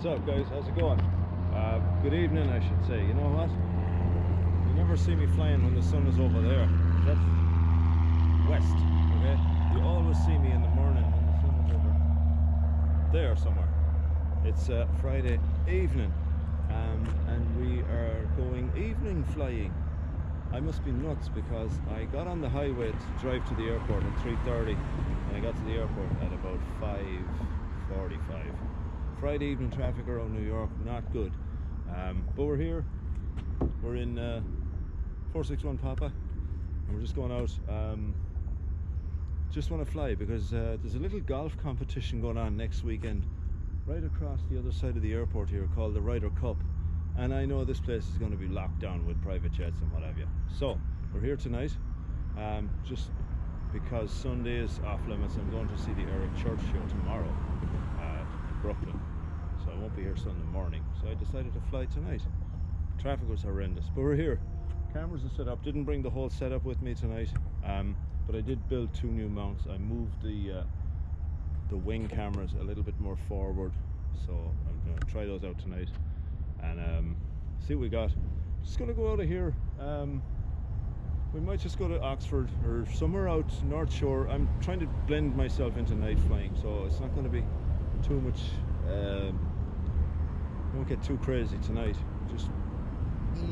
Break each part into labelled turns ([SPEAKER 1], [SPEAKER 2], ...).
[SPEAKER 1] What's up, guys? How's it going? Good evening, I should say. You know what? You never see me flying when the sun is over there. That's west, okay? You always see me in the morning when the sun is over there somewhere. It's Friday evening, and we are going evening flying. I must be nuts because I got on the highway to drive to the airport at 3:30, and I got to the airport at about 5:45. Friday evening traffic around New York, not good. But we're here. We're in 461 Papa, and we're just going out. Just want to fly because there's a little golf competition going on next weekend right across the other side of the airport here called the Ryder Cup. And I know this place is going to be locked down with private jets and what have you. So we're here tonight, just because Sunday is off limits. I'm going to see the Eric Church show tomorrow in Brooklyn, so I won't be here Sunday morning. So I decided to fly tonight. Traffic was horrendous, but we're here. Cameras are set up. Didn't bring the whole setup with me tonight, but I did build 2 new mounts. I moved the wing cameras a little bit more forward, so I'm going to try those out tonight and see what we got. Just going to go out of here. We might just go to Oxford or somewhere out North Shore. I'm trying to blend myself into night flying, so it's not going to be too much. Won't get too crazy tonight. Just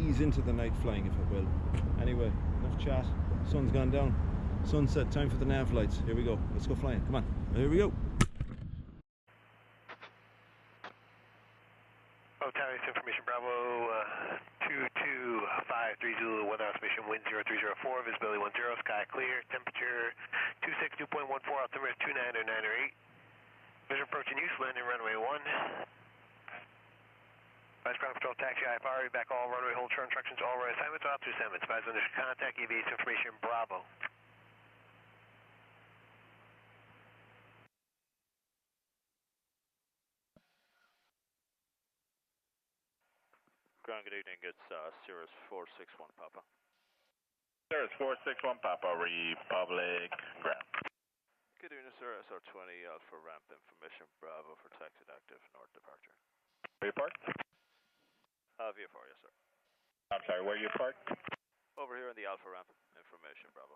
[SPEAKER 1] ease into the night flying, if it will. Anyway, enough chat. Sun's gone down. Sunset. Time for the nav lights. Here we go. Let's go flying. Come on. Here we go.
[SPEAKER 2] Tower information Bravo 22530 Zulu, weather estimation wind 0304, visibility 10, sky clear, temperature 262.14, altimeter 29 or 9 or 8. Vision approaching use, landing runway 1. Vice Ground Control taxi IFR, back all runway hold turn instructions, all runway assignments, all 2 assignments. Advise on contact, EVS information Bravo.
[SPEAKER 3] Ground, good evening. It's Cirrus 461 Papa.
[SPEAKER 4] Cirrus 461 Papa, Republic Ground.
[SPEAKER 3] Good evening, sir. SR20 Alpha Ramp information Bravo for taxi active north departure.
[SPEAKER 4] Where you parked?
[SPEAKER 3] VFR, yes, sir.
[SPEAKER 4] I'm sorry, where you parked?
[SPEAKER 3] Over here in the Alpha Ramp information Bravo.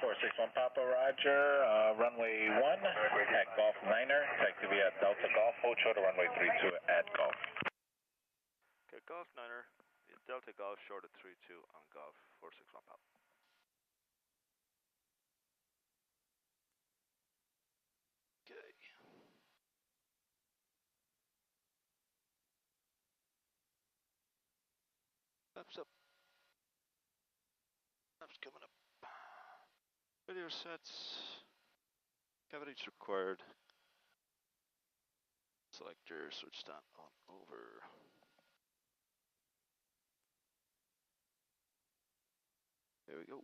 [SPEAKER 4] 461 Papa, roger. Runway 1 at Golf Niner. Taxi via Delta Golf. Hold short of runway 32 at Golf.
[SPEAKER 3] Okay, Golf Niner, Delta Golf short of 32 on Golf 461 Papa. Okay. Flaps up. Flaps coming up. Video sets. Cavities required. Selector switch that on over. There we go.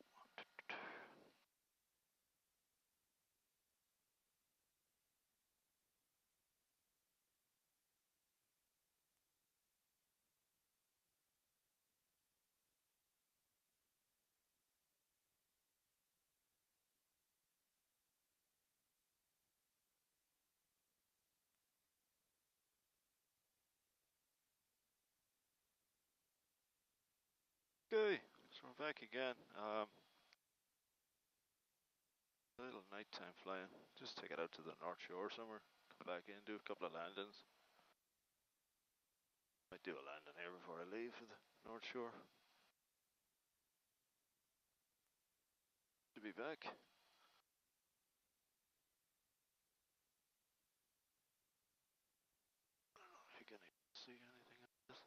[SPEAKER 3] Okay, so we're back again. A little nighttime flying. Just take it out to the North Shore somewhere. Come back in, do a couple of landings. Might do a landing here before I leave for the North Shore. To be back. I don't know if you can see anything of this.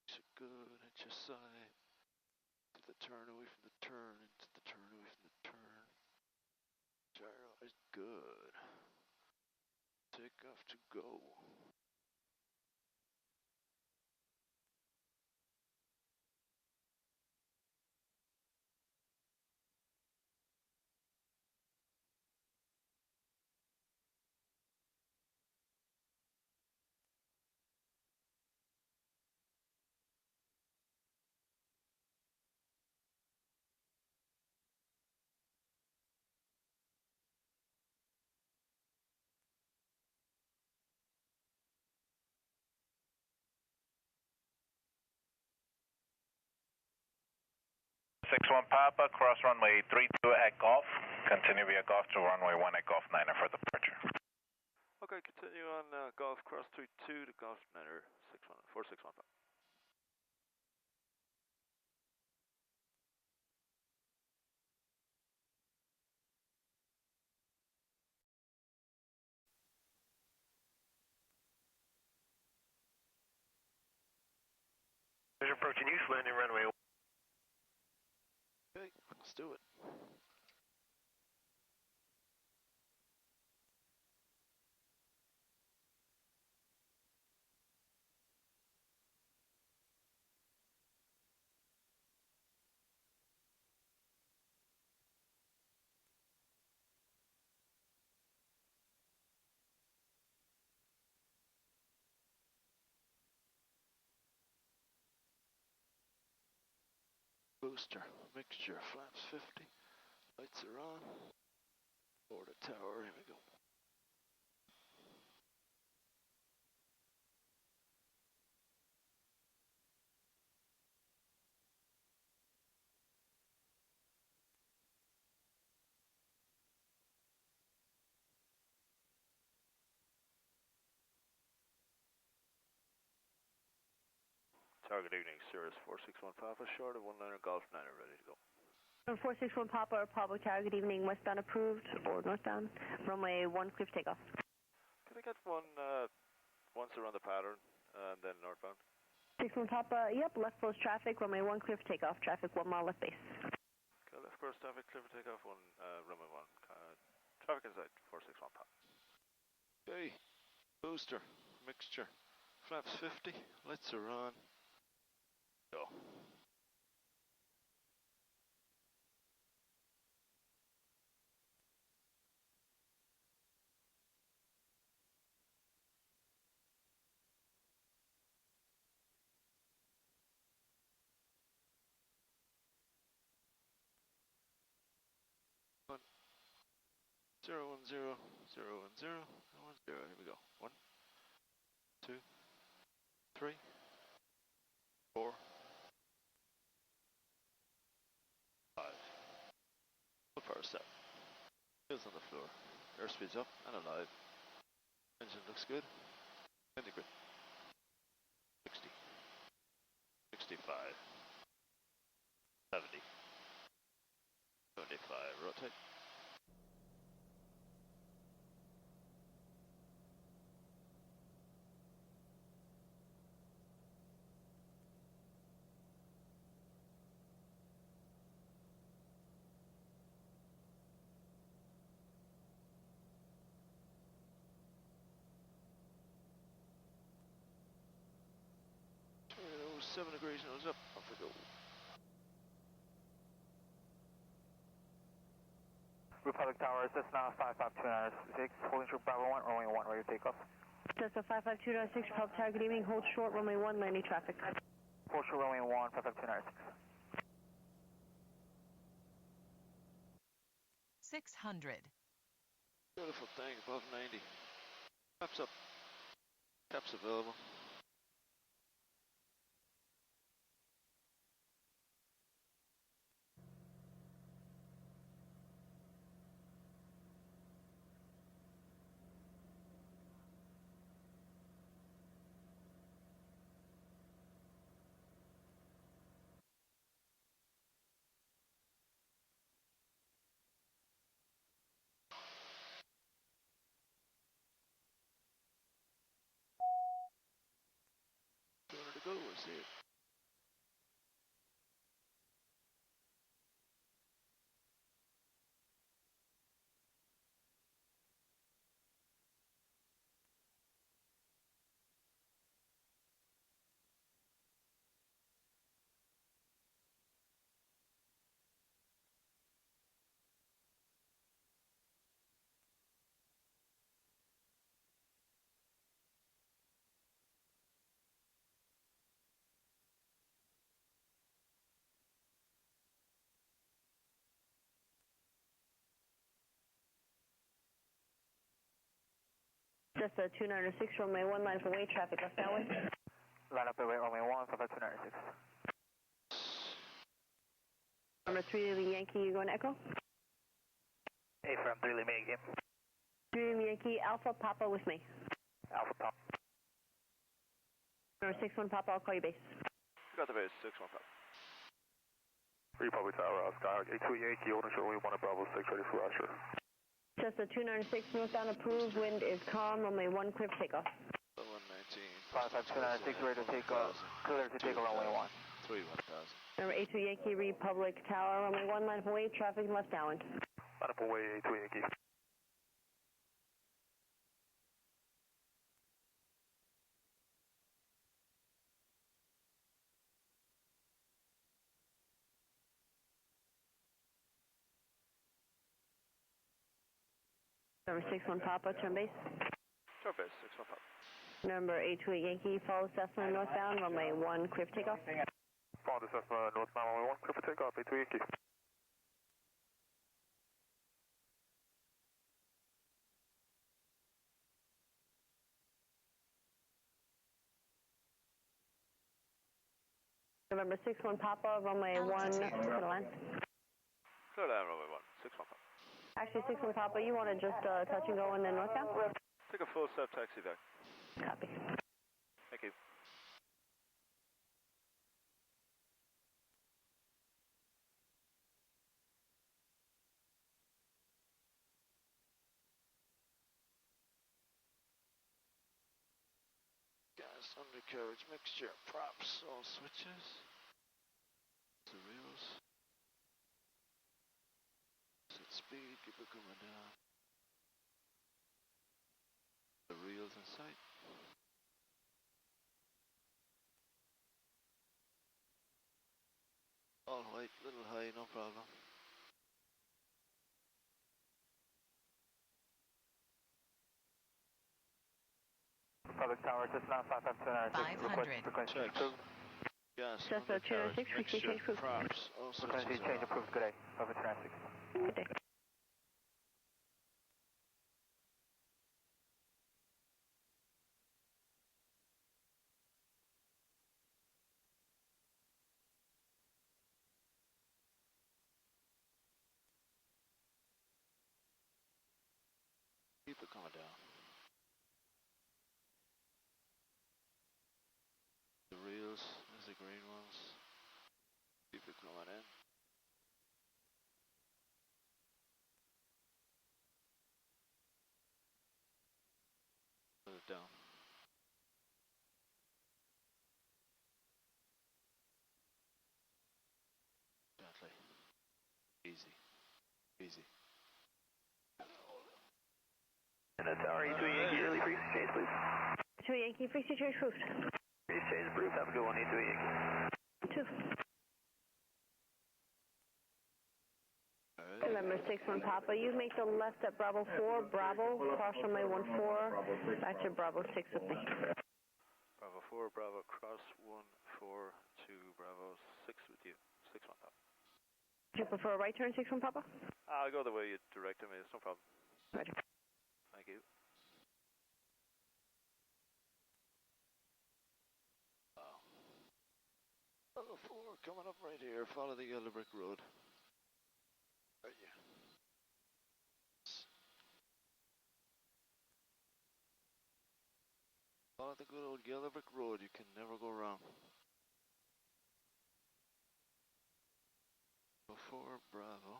[SPEAKER 3] So good, HSI. To the turn, away from the turn, into the turn, away from the turn. Gyro is good. Take off to go.
[SPEAKER 4] 461 Papa, cross runway 32 at Golf. Continue via Golf to runway 1 at Golf 9er for departure.
[SPEAKER 3] Okay, continue on Golf Cross 32 to Golf Niner 461 Papa.
[SPEAKER 2] Visual approaching use, landing runway 1.
[SPEAKER 3] Okay, let's do it. Booster, mixture, flaps 50, lights are on, board a tower, here we go. Target evening, Cirrus 461 Papa, short of 19er Golf 9er, ready to go.
[SPEAKER 5] 461 Papa, Republic Tower, good evening, westbound approved or northbound, runway 1 clear for takeoff.
[SPEAKER 3] Can I get one once around the pattern and then northbound?
[SPEAKER 5] 61 Papa, yep, left close traffic, runway 1 clear for takeoff, traffic 1 mile left base.
[SPEAKER 3] Okay, left course traffic, clear for takeoff, runway 1. Traffic inside, 461 Papa. Okay, booster, mixture, flaps 50, lights are on. Go. One, 010, 010, 10. Here we go. 1, 2, 3, 4, 5. Full power set. Wheels on the floor. Airspeed's up and alive. Engine looks good. Landing grid. 60. 65. 70. 75. Rotate. Turn 7 degrees, nose up. Off we go.
[SPEAKER 6] Republic Tower, is this now 55296, holding short Bravo 1, runway 1, ready to take off.
[SPEAKER 5] Just a 55296, Republic Tower, good evening, hold short, runway 1, landing traffic.
[SPEAKER 6] Hold short runway 1, 55296.
[SPEAKER 7] 600.
[SPEAKER 3] Beautiful thing, above 90. Caps up. Caps available. To go, I see it.
[SPEAKER 5] Just a 296, runway 1, line for way traffic, left downwind.
[SPEAKER 6] Line up away runway 1, 55296.
[SPEAKER 5] Number 3 Lima Yankee, you going Echo?
[SPEAKER 6] Hey, from 3 Lima Yankee.
[SPEAKER 5] 3 Lima Yankee, Alpha Papa with me.
[SPEAKER 6] Alpha Pop.
[SPEAKER 5] Number 61 Papa, I'll call you base.
[SPEAKER 3] Got the base, 6-1 Pop.
[SPEAKER 6] Republic Tower, Skyhawk 82 Yankee, holding short only 1 at Bravo 6, ready for Roger.
[SPEAKER 5] Cessna 296, northbound approved, wind is calm, runway 1, clear for takeoff.
[SPEAKER 3] 119.
[SPEAKER 6] 55296, ready to take off. Clear to take off runway 1.
[SPEAKER 3] 3-1000.
[SPEAKER 5] Number 82 Yankee, Republic Tower, runway 1, line up away, traffic left downwind.
[SPEAKER 6] Line up away, 82 Yankee.
[SPEAKER 5] Number 61 Papa, turn base.
[SPEAKER 3] Turn base, 6-1 Pop.
[SPEAKER 5] Number 828 Yankee, follow Cessna northbound, runway 1, clear for takeoff.
[SPEAKER 6] Follow the Cessna northbound runway 1, clear for takeoff, 82 Yankee.
[SPEAKER 5] November 61 Papa, runway 1, clear to land.
[SPEAKER 3] Clear land, runway 1, 6-1 Pop.
[SPEAKER 5] Actually, 61 Papa, you want to just touch and go and then northbound?
[SPEAKER 3] Take a full step taxi back.
[SPEAKER 5] Copy.
[SPEAKER 3] Thank you. Gas, undercarriage, mixture, props, all switches. The reels. Set speed, keep it coming down. The reels in sight. All white, little high, no problem.
[SPEAKER 6] Republic Tower, Cessna 55296, request frequency approved.
[SPEAKER 3] Gas,
[SPEAKER 5] Cessna
[SPEAKER 3] undercarriage,
[SPEAKER 5] 296, frequency
[SPEAKER 3] mixture,
[SPEAKER 5] change approved.
[SPEAKER 3] props, all
[SPEAKER 6] Frequency
[SPEAKER 3] switches
[SPEAKER 6] change
[SPEAKER 3] are on.
[SPEAKER 6] approved, good day. 55296.
[SPEAKER 5] Good day.
[SPEAKER 3] Keep it coming down. The reels is the green ones. Keep it coming in. Put it down. Gently. Easy. Easy.
[SPEAKER 6] And that's our 82 Yankee, early frequency change, please.
[SPEAKER 5] 2 Yankee, frequency change approved.
[SPEAKER 6] Frequency change approved, have a good one, 82 Yankee.
[SPEAKER 5] 2.
[SPEAKER 3] Alright.
[SPEAKER 5] November 61 Papa, you make the left at Bravo 4, Bravo, cross runway 14, back to Bravo 6 with me.
[SPEAKER 3] Bravo 4, Bravo, cross 1, 4, 2, Bravo, 6 with you. 6-1 Pop.
[SPEAKER 5] Do you prefer a right turn, 61 Papa?
[SPEAKER 3] I'll go the way you directed me, it's no problem.
[SPEAKER 5] Roger.
[SPEAKER 3] Thank you. Wow. Bravo 4 coming up right here, follow the yellow brick road. Right here. Follow the good old yellow brick road, you can never go wrong. Before Bravo.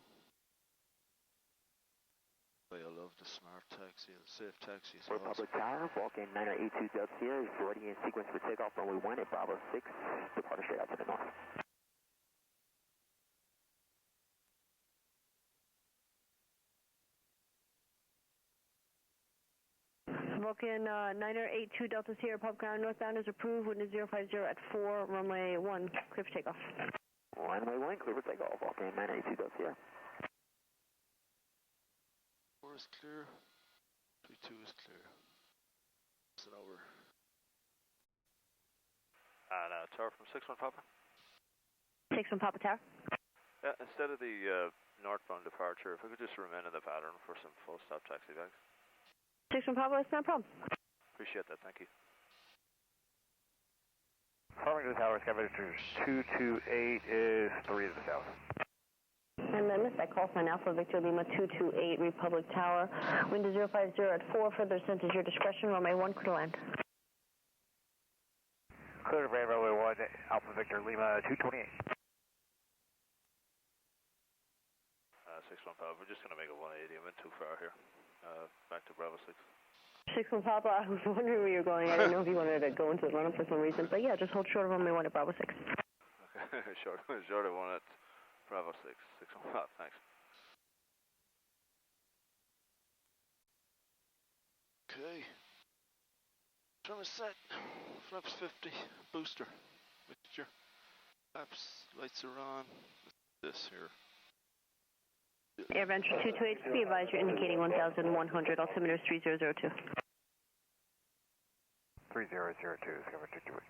[SPEAKER 3] I love the smart taxi, the safe taxi as well.
[SPEAKER 7] Republic Tower, Vulcan 982 Delta Sierra is ready in sequence for takeoff runway 1 at Bravo 6, departure straight out to the north.
[SPEAKER 5] Vulcan 982 Delta Sierra, Pub Ground northbound is approved, wind is 050 at 4, runway 1, clear for takeoff.
[SPEAKER 7] Runway 1, clear for takeoff, Vulcan 982 Delta Sierra.
[SPEAKER 3] 4 is clear, 32 is clear. It's an over. And tower from 6-1 Papa?
[SPEAKER 5] 61 Papa Tower.
[SPEAKER 3] Yeah, instead of the northbound departure, if we could just remain in the pattern for some full stop taxi bags.
[SPEAKER 5] 61 Papa, it's no problem.
[SPEAKER 3] Appreciate that, thank you.
[SPEAKER 6] Farmington Tower, Sky Register 228 is 3 to the south.
[SPEAKER 5] And I missed that call sign Alpha Victor Lima 228 Republic Tower. Wind is 050 at 4. Further descent is your discretion. Runway 1, clear to land.
[SPEAKER 6] Clear to land, runway 1, Alpha Victor Lima 228.
[SPEAKER 3] 615, we're just going to make a 180. I went too far here. Back to Bravo 6.
[SPEAKER 5] 6 Papa, I was wondering where you're going. I didn't know if you wanted to go into the run-up for some reason. But yeah, just hold short of runway 1 at Bravo 6.
[SPEAKER 3] Okay, short of 1 at Bravo 6. 615, thanks. Okay. Trim is set. Flaps 50. Booster. Mixture. Flaps. Lights are on. This here.
[SPEAKER 5] Air Venture 228, be advised you're indicating 1,100. Altimeter is 3002.
[SPEAKER 6] 3002 is covered 228.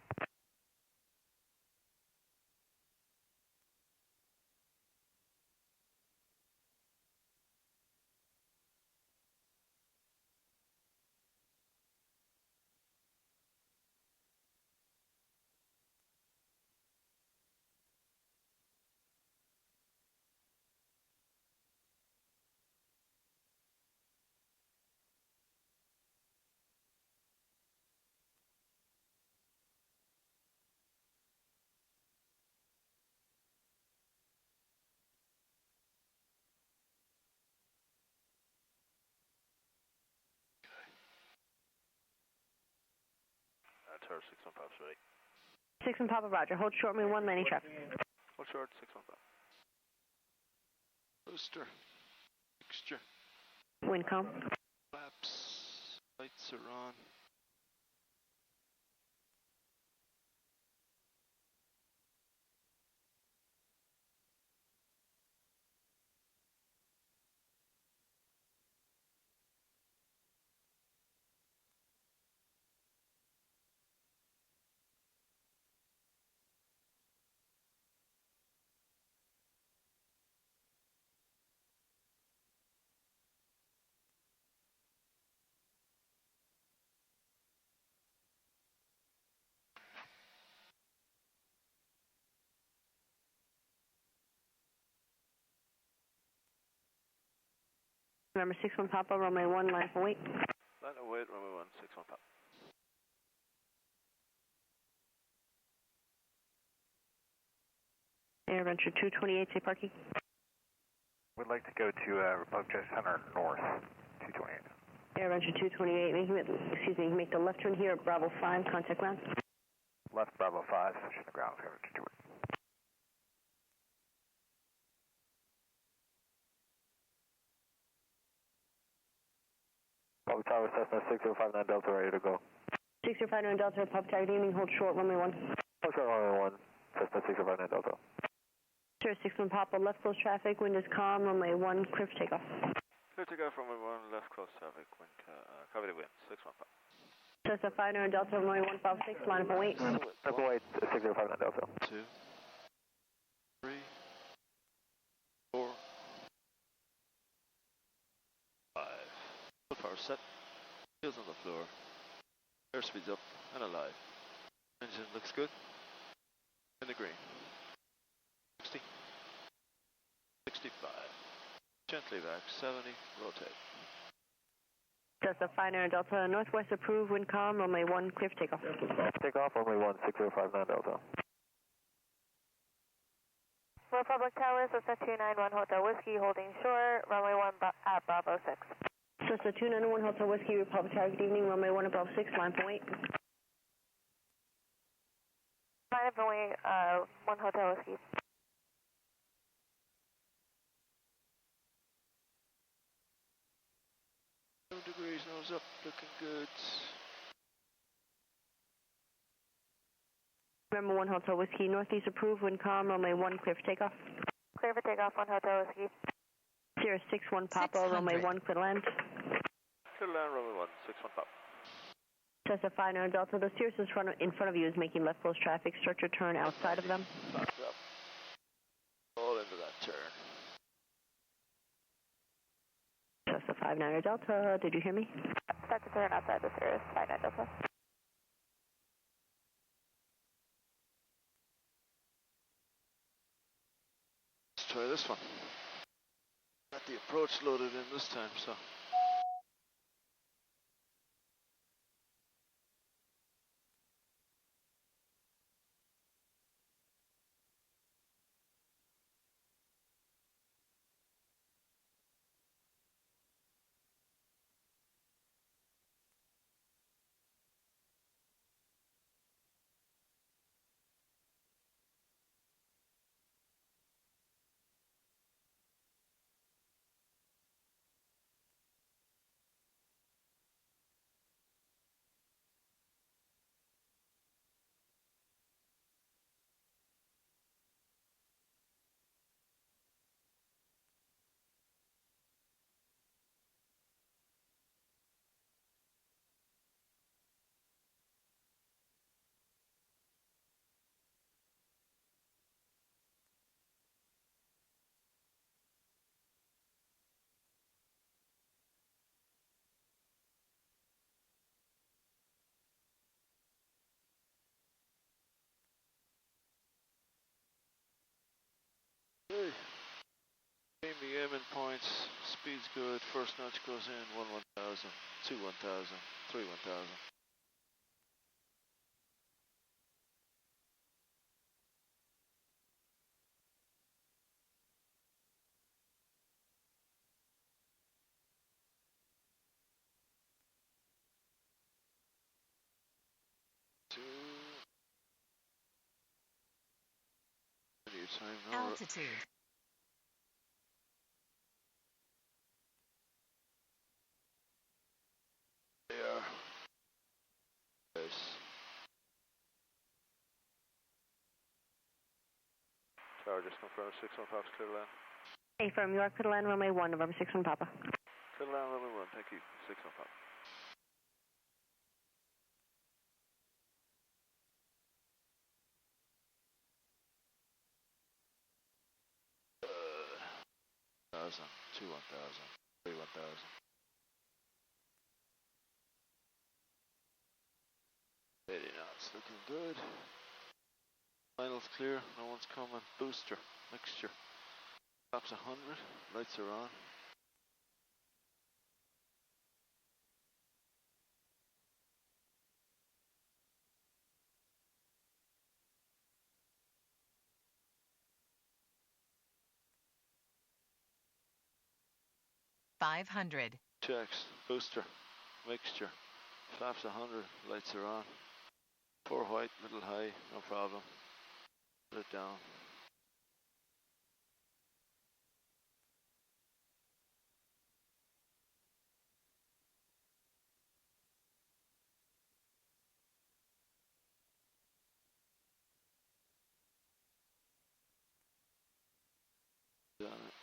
[SPEAKER 3] Tower 615, ready.
[SPEAKER 5] 6 and Papa Roger, hold short, runway 1, landing traffic.
[SPEAKER 3] Hold short, 615. Booster. Mixture.
[SPEAKER 5] Wind calm.
[SPEAKER 3] Flaps. Lights are on.
[SPEAKER 5] Number 61 Papa, runway 1, line for wait.
[SPEAKER 3] Line of wait, runway 1, 615.
[SPEAKER 5] Air Venture 228, say parking.
[SPEAKER 6] We'd like to go to Republic Jet Center North 228.
[SPEAKER 5] Air Venture 228, make the left turn here at Bravo 5, contact ground.
[SPEAKER 6] Left Bravo 5, switching the ground, covered 228. Public Tower Cessna 6059 Delta, ready to go.
[SPEAKER 5] 6059 Delta, Pub Tower, good evening, hold short, runway 1.
[SPEAKER 6] Hold short, runway 1, Cessna 6059 Delta.
[SPEAKER 5] Sure, 61 Papa, left close traffic, wind is calm, runway 1, clear for takeoff.
[SPEAKER 3] Clear takeoff, runway 1, left close traffic, wind, cover the wind, 615.
[SPEAKER 5] Cessna 59 Delta, runway 1, Bravo 6, line for wait.
[SPEAKER 6] Number wait, 6059 Delta.
[SPEAKER 3] 2, 3, 4, 5. Full power set. Wheels on the floor. Airspeed's up and alive. Engine looks good. In the green. 60. 65. Gently back. 70. Rotate.
[SPEAKER 5] Cessna 59 Delta, northwest approved, wind calm, runway 1, clear for takeoff.
[SPEAKER 6] Takeoff, runway 1, 6059 Delta.
[SPEAKER 8] Republic Tower, Cessna 291 Hotel Whiskey, holding short, runway 1 at Bravo 6.
[SPEAKER 5] Cessna 291 Hotel Whiskey, Republic Tower, good evening, runway 1 at Bravo 6, line for wait.
[SPEAKER 8] Line up and wait, 1 Hotel Whiskey.
[SPEAKER 3] Degrees, nose up, looking good.
[SPEAKER 5] Remember 1 Hotel Whiskey, northeast approved, wind calm, runway 1, clear for takeoff.
[SPEAKER 8] Clear for takeoff, 1 Hotel Whiskey.
[SPEAKER 5] 061 Papa, runway 1, clear to land.
[SPEAKER 3] Clear to land, runway 1, 615.
[SPEAKER 5] Cessna 59 Delta, the Cirrus in front of you is making left close traffic, start your turn outside of them.
[SPEAKER 3] Flaps up. All into that turn.
[SPEAKER 5] Cessna 59 Delta, did you hear me?
[SPEAKER 8] Start to turn outside the Cirrus, 59 Delta.
[SPEAKER 3] Let's try this one. the approach loaded in this time, so. Hey. Game the aiming points, speed's good, first notch goes in, 1,1000, 2,1000, 3,1000. Time now.
[SPEAKER 9] Altitude.
[SPEAKER 3] There. Yes. Tower, just confirm 61 Papa, clear land.
[SPEAKER 5] Hey, from York to the land, runway 1, November 61 Papa.
[SPEAKER 3] Clear land, runway 1, thank you. 61 Papa. Thousand, 2,1000, 3,1000. Very nice, looking good. Finals clear, no one's coming. Booster, mixture. Tops 100, lights are on.
[SPEAKER 9] $500.
[SPEAKER 3] Checks, booster, mixture. Flaps 100, lights are on. 4 white, middle high, no problem. Put it down. Done it.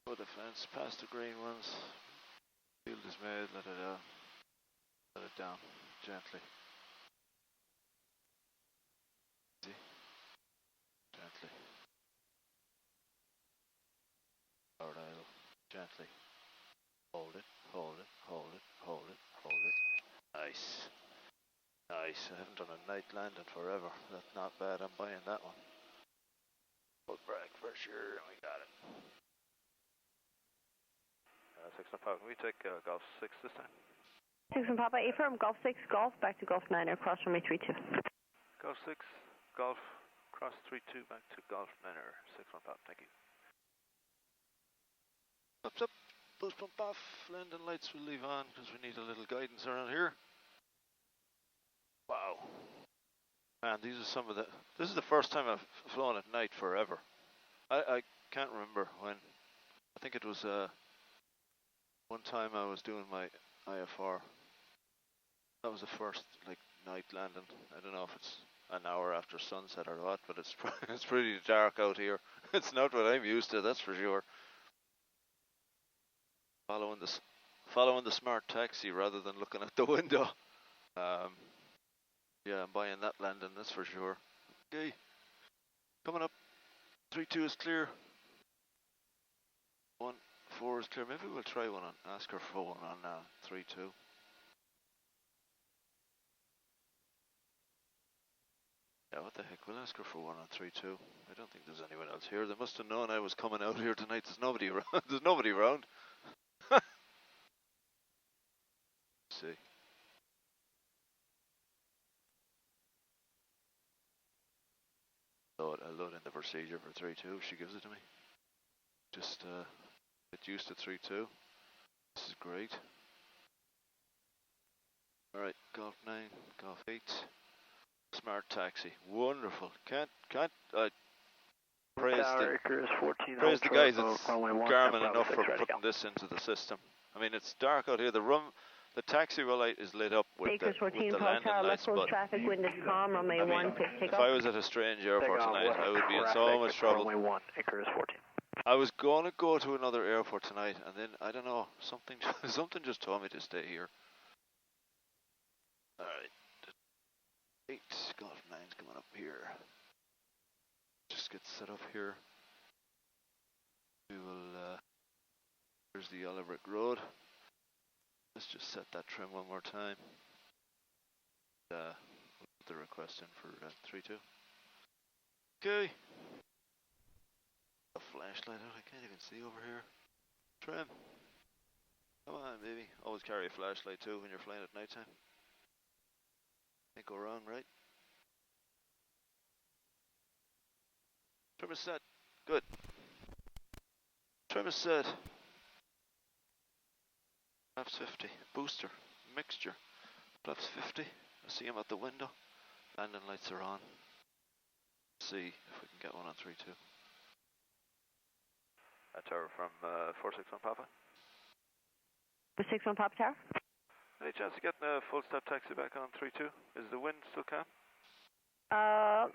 [SPEAKER 3] Go the fence, past the green ones. Field is made, let it out. Let it down, gently. Easy. Gently. Forward idle, gently. Hold it, hold it, hold it, hold it, hold it. Nice. Nice, I haven't done a night landing forever. That's not bad, I'm buying that one. Hold brake for sure, and we got it. 6 Papa, can we take Golf 6 this time?
[SPEAKER 5] 6 Papa, affirm, Golf 6, Golf, back to Golf 9, across runway 32.
[SPEAKER 3] Golf 6, Golf, cross 32, back to Golf 9er, 6 Papa, thank you. Up, boost pump off, landing lights we'll leave on because we need a little guidance around here. Wow. Man, these are some of the, this is the first time I've flown at night forever. I can't remember when. I think it was one time I was doing my IFR. That was the first like night landing. I don't know if it's an hour after sunset or what, but it's it's pretty dark out here. It's not what I'm used to, that's for sure. Following the smart taxi rather than looking at the window. Yeah, I'm buying that landing, that's for sure. Okay, coming up. 3-2 is clear. 1 4 is clear. Maybe we'll try one on, ask her for one on 3-2. Yeah, what the heck, we'll ask her for one on 3-2. I don't think there's anyone else here. They must have known I was coming out here tonight. There's nobody around. There's nobody around. Let's see. I'll load in the procedure for 3-2 if she gives it to me. Just get used to 3-2. This is great. Alright, Golf 9, Golf 8. Smart taxi. Wonderful. Can't praise the guys at Garmin enough for putting this into the system. I mean, it's dark out here. The taxi light is lit up with the landing lights, but
[SPEAKER 5] traffic, wind is calm, runway 1,
[SPEAKER 3] if I was at a strange airport tonight, I would be in so much trouble. I was going to go to another airport tonight, and then, I don't know, something just told me to stay here. Alright. 8, Golf 9's coming up here. Just get set up here. We will, here's the yellow brick road. Let's just set that trim one more time. We'll put the request in for 3-2. Okay. A flashlight out, I can't even see over here. Trim. Come on, baby. Always carry a flashlight too when you're flying at nighttime. Can't go wrong, right? Trim is set. Good. Trim is set. Flaps 50. Booster. Mixture. Flaps 50. I see him at the window. Landing lights are on. Let's see if we can get one on 3-2. Tower from 461 Papa.
[SPEAKER 5] 461 Papa Tower.
[SPEAKER 3] Any chance of getting a full stop taxi back on 3-2? Is the wind still calm?
[SPEAKER 5] Yeah,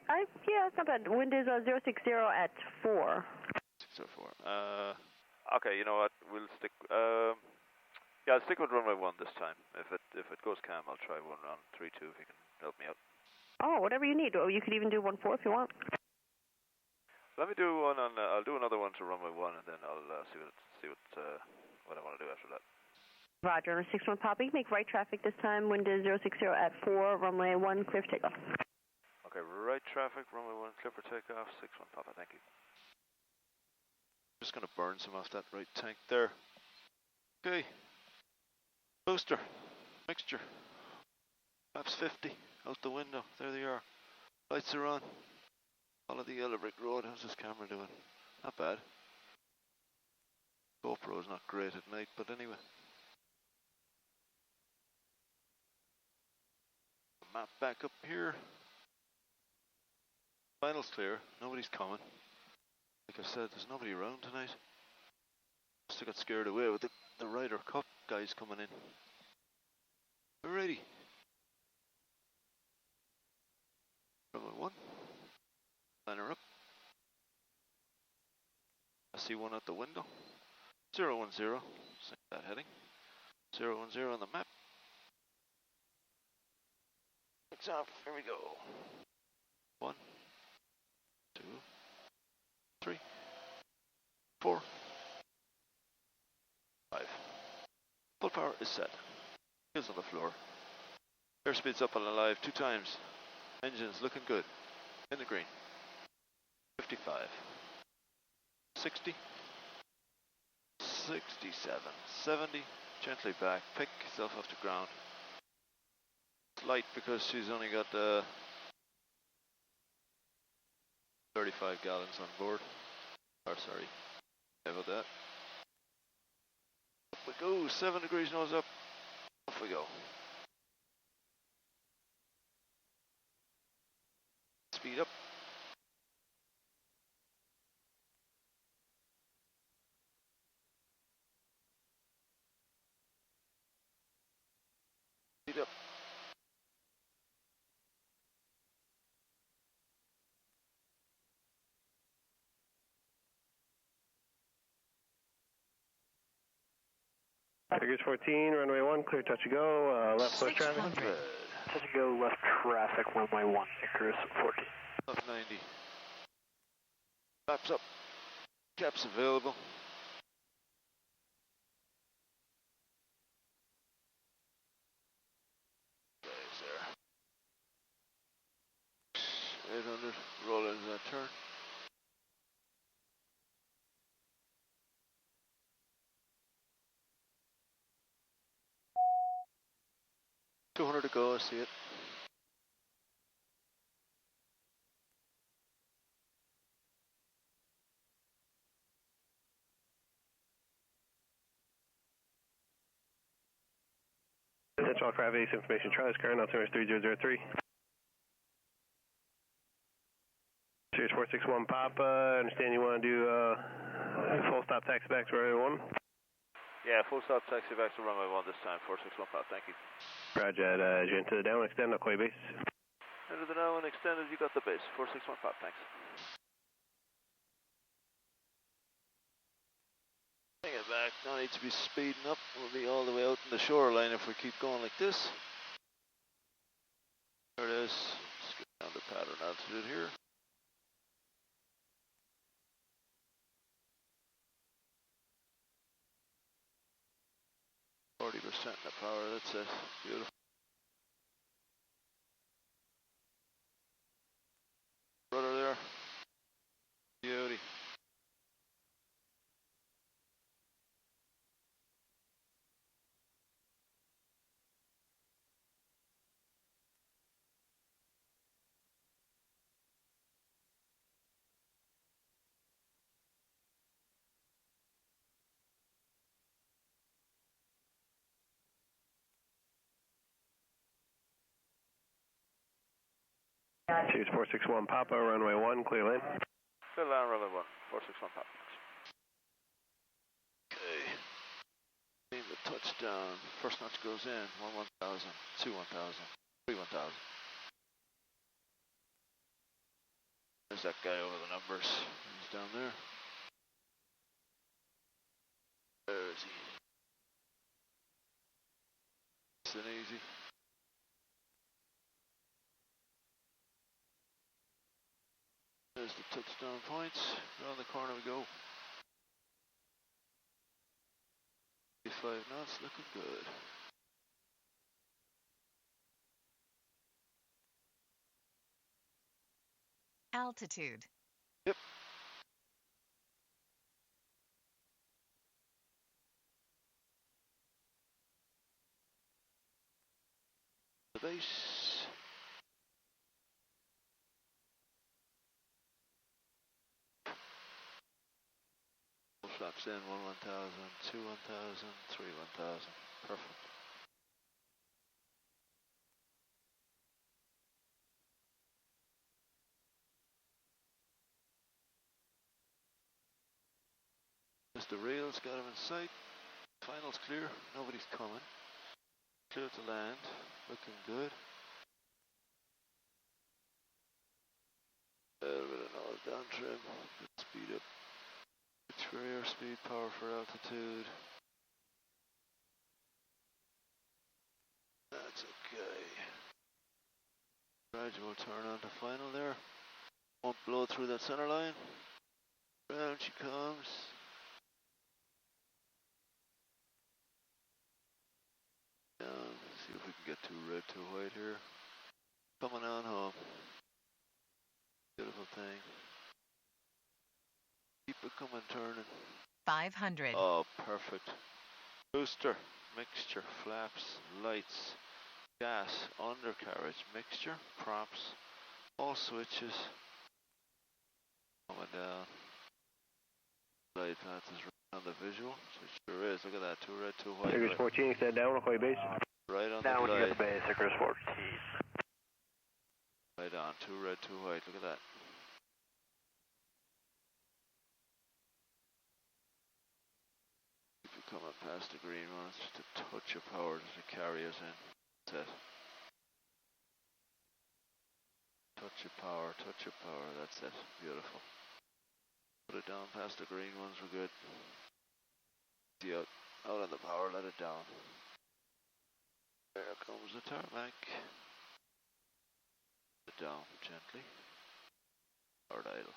[SPEAKER 5] it's not bad. Wind is 060 at 4.
[SPEAKER 3] 604. Okay, you know what? We'll stick. Yeah, I'll stick with runway 1 this time. If it goes calm, I'll try one on 3-2 if you can help me out.
[SPEAKER 5] Oh, whatever you need. Oh, you could even do 1-4 if you want.
[SPEAKER 3] Let me do one on. I'll do another one to runway 1, and then I'll see what I want to do after that.
[SPEAKER 5] Roger, 61 Papa. You make right traffic this time. Wind is 060 at 4. Runway 1, clear for takeoff.
[SPEAKER 3] Okay, right traffic. Runway 1, clear for takeoff. 61 Papa. Thank you. Just gonna burn some off that right tank there. Okay. Booster. Mixture. Flaps 50. Out the window. There they are. Lights are on. Follow the yellow brick road. How's this camera doing? Not bad. GoPro's not great at night, but anyway. Map back up here. Final's clear. Nobody's coming. Like I said, there's nobody around tonight. Must have got scared away with the Ryder Cup guys coming in. Alrighty. Runway 1. Line her up. I see one at the window. 010. Same that heading. 010 on the map. Lights off. Here we go. 1, 2, 3, 4, 5. Full power is set. Wheels on the floor. Airspeed's up on alive 2 times. Engines looking good. In the green. 55. 60. 67. 70. Gently back. Pick yourself off the ground. It's light because she's only got 35 gallons on board. Or sorry. How about that? Up we go. 7 degrees nose up. Off we go. Speed up. Speed up.
[SPEAKER 9] Figures 14, runway 1, clear touch and go, left close traffic.
[SPEAKER 7] Touch and go, left traffic, runway 1, Icarus 14.
[SPEAKER 3] Left 90. Flaps up. Caps available. 200 to go, I see it.
[SPEAKER 9] Attention all traffic, ace information, Charlie's current, altimeter 3003. Series 461 Papa, understand you want to do full stop taxi back to runway 1?
[SPEAKER 3] Yeah, full stop taxi back to runway 1 this time, 461 Papa, thank you.
[SPEAKER 9] Roger, as you enter the downwind extend, I'll call you base.
[SPEAKER 3] Enter the downwind extended, you got the base, 461 Papa, thanks. Bring it back, don't need to be speeding up, we'll be all the way out in the shoreline if we keep going like this. There it is, let's get down to pattern altitude here. 40% the power, that's it, beautiful. Rudder there, beauty.
[SPEAKER 9] Series 461 Papa, runway 1, clear lane.
[SPEAKER 3] Clear line, runway 1, 461 Papa. Okay. Need the touchdown. First notch goes in. 1,000, 2,000, 3,000. There's that guy over the numbers. He's down there. Where is he? It's an easy. There's the touchdown points. Around the corner we go. 5 knots, looking good.
[SPEAKER 10] Altitude.
[SPEAKER 3] Yep. The base. Flaps in, 1,000, 2, 1,000, 3, 1,000. Perfect. There's the rails, got him in sight. Final's clear, nobody's coming. Clear to land, looking good. A little bit of nose down trim, good speed up. Pitch for airspeed, power for altitude. That's okay. Gradual turn on to final there. Won't blow through that center line. Round she comes. Down, see if we can get too red, too white here. Coming on home. Beautiful thing. Keep it coming, turning.
[SPEAKER 10] 500.
[SPEAKER 3] Oh, perfect. Booster, mixture, flaps, lights, gas, undercarriage, mixture, props, all switches. Coming down. Light path is right on the visual, so it sure is. Look at that, 2 red, 2 white.
[SPEAKER 9] Cirrus 14, extend down, I'll call you base.
[SPEAKER 3] Right on
[SPEAKER 6] Now
[SPEAKER 3] the
[SPEAKER 6] when you
[SPEAKER 3] glide.
[SPEAKER 6] get the base, Cirrus 14.
[SPEAKER 3] Right on, 2 red, 2 white, look at that. Keep it coming past the green one, it's just a touch of power to carry us in. That's it. Touch of power, that's it. Beautiful. Put it down past the green ones, we're good. See out on the power, let it down. There comes the tarmac. Put it down gently. Hard idle.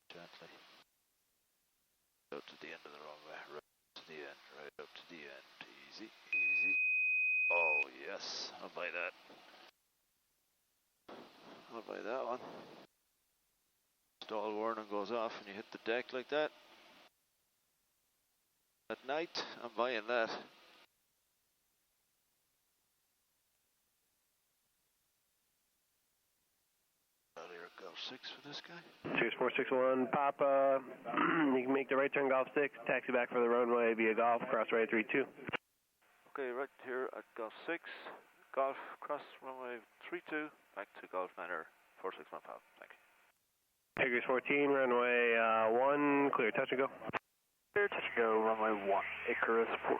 [SPEAKER 3] Gently. Out to the end of the runway, right to the end, right up to the end. Easy, easy. Oh yes, I'll buy that. I'll buy that one. Stall warning goes off and you hit the deck like that. At night, I'm buying that. 6 for this guy?
[SPEAKER 9] Sirius 461 Papa, you can make the right turn Golf 6, taxi back for the runway via Golf, cross runway 32.
[SPEAKER 3] Okay, right here at Golf 6, Golf, cross runway 32, back to Golf 9er 461 Papa. Thank you.
[SPEAKER 9] Figures 14, runway 1, clear, touch and go.
[SPEAKER 6] Clear, touch and go, runway 1, Icarus 14.